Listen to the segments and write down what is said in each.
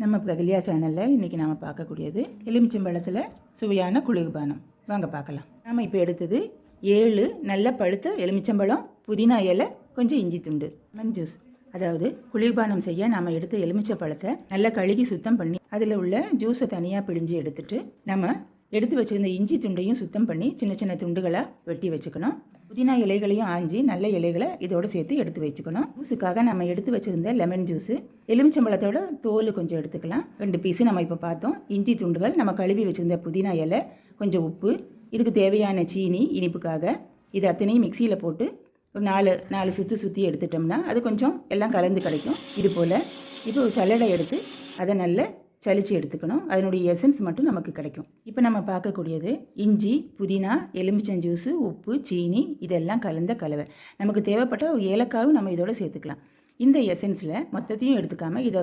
நம்ம பிரகல்யா சேனலில் இன்றைக்கி நாம் பார்க்கக்கூடியது எலுமிச்சம்பழத்தில் சுவையான குளிர்பானம். வாங்க பார்க்கலாம். நாம் இப்போ எடுத்தது 7 நல்ல பழுத்த எலுமிச்சம்பழம், புதினா இலை, கொஞ்சம் இஞ்சி துண்டு, லெமன் ஜூஸ். அதாவது குளிர்பானம் செய்ய நாம் எடுத்த எலுமிச்சை பழத்தை நல்லா கழுகி சுத்தம் பண்ணி அதில் உள்ள ஜூஸை தனியாக பிழிஞ்சு எடுத்துட்டு நம்ம எடுத்து வச்சுருந்த இஞ்சி துண்டையும் சுத்தம் பண்ணி சின்ன சின்ன துண்டுகளாக வெட்டி வச்சுக்கணும். புதினா இலைகளையும் ஆஞ்சி நல்ல இலைகளை இதோடு சேர்த்து எடுத்து வச்சுக்கணும். ஜூஸுக்காக நம்ம எடுத்து வச்சுருந்த லெமன் ஜூஸு, எலுமிச்சம்பழத்தோட தோல் கொஞ்சம் எடுத்துக்கலாம். 2 பீஸு நம்ம இப்போ பார்த்தோம். இஞ்சி துண்டுகள், நம்ம கழுவி வச்சுருந்த புதினா இலை, கொஞ்சம் உப்பு, இதுக்கு தேவையான சீனி இனிப்புக்காக, இது அத்தனையும் மிக்சியில் போட்டு ஒரு 4 சுற்றி எடுத்துட்டோம்னா அது கொஞ்சம் எல்லாம் கலந்து கிடைக்கும். இது போல் இப்போ சல்லடை எடுத்து அதை நல்ல சலிச்சு எடுத்துக்கணும். அதனுடைய எசன்ஸ் மட்டும் நமக்கு கிடைக்கும். இப்போ நம்ம பார்க்கக்கூடியது இஞ்சி, புதினா, எலுமிச்சம் ஜூஸு, உப்பு, சீனி, இதெல்லாம் கலந்த கலவை. நமக்கு தேவைப்பட்ட ஏலக்காவும் நம்ம இதோட சேர்த்துக்கலாம். இந்த எசன்ஸில் மொத்தத்தையும் எடுத்துக்காமல் இதை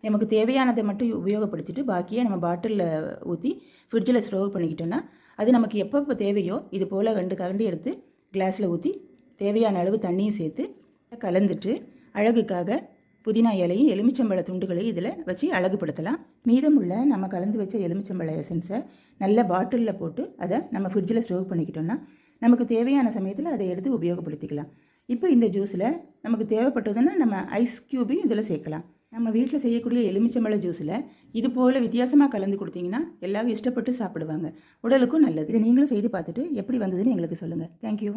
நமக்கு தேவையானதை மட்டும் உபயோகப்படுத்திட்டு பாக்கியை நம்ம பாட்டிலில் ஊற்றி ஃப்ரிட்ஜில் ஸ்டோர் பண்ணிக்கிட்டோன்னா அது நமக்கு எப்பப்போ தேவையோ இது போல் 2 கரண்டி எடுத்து கிளாஸில் ஊற்றி தேவையான அளவு தண்ணியும் சேர்த்து கலந்துட்டு அழகுக்காக புதினா இலையும் எலுமிச்சம்பழ துண்டுகளையும் இதில் வச்சு அழகுபடுத்தலாம். மீதமுள்ள நம்ம கலந்து வச்ச எலுமிச்சம்பழ எசன்ஸை நல்ல பாட்டிலில் போட்டு அதை நம்ம ஃப்ரிட்ஜில் ஸ்டோர் பண்ணிக்கிட்டோம்னா நமக்கு தேவையான சமயத்தில் அதை எடுத்து உபயோகப்படுத்திக்கலாம். இப்போ இந்த ஜூஸில் நமக்கு தேவைப்பட்டதுன்னா நம்ம ஐஸ் க்யூபையும் இதில் சேர்க்கலாம். நம்ம வீட்டில் செய்யக்கூடிய எலுமிச்சம்பழ ஜூஸில் இது போல் வித்தியாசமாக கலந்து கொடுத்தீங்கன்னா எல்லாரும் இஷ்டப்பட்டு சாப்பிடுவாங்க. உடலுக்கும் நல்லது. இதை நீங்களும் செய்து பார்த்துட்டு எப்படி வந்ததுன்னு எங்களுக்கு சொல்லுங்கள். தேங்க்யூ.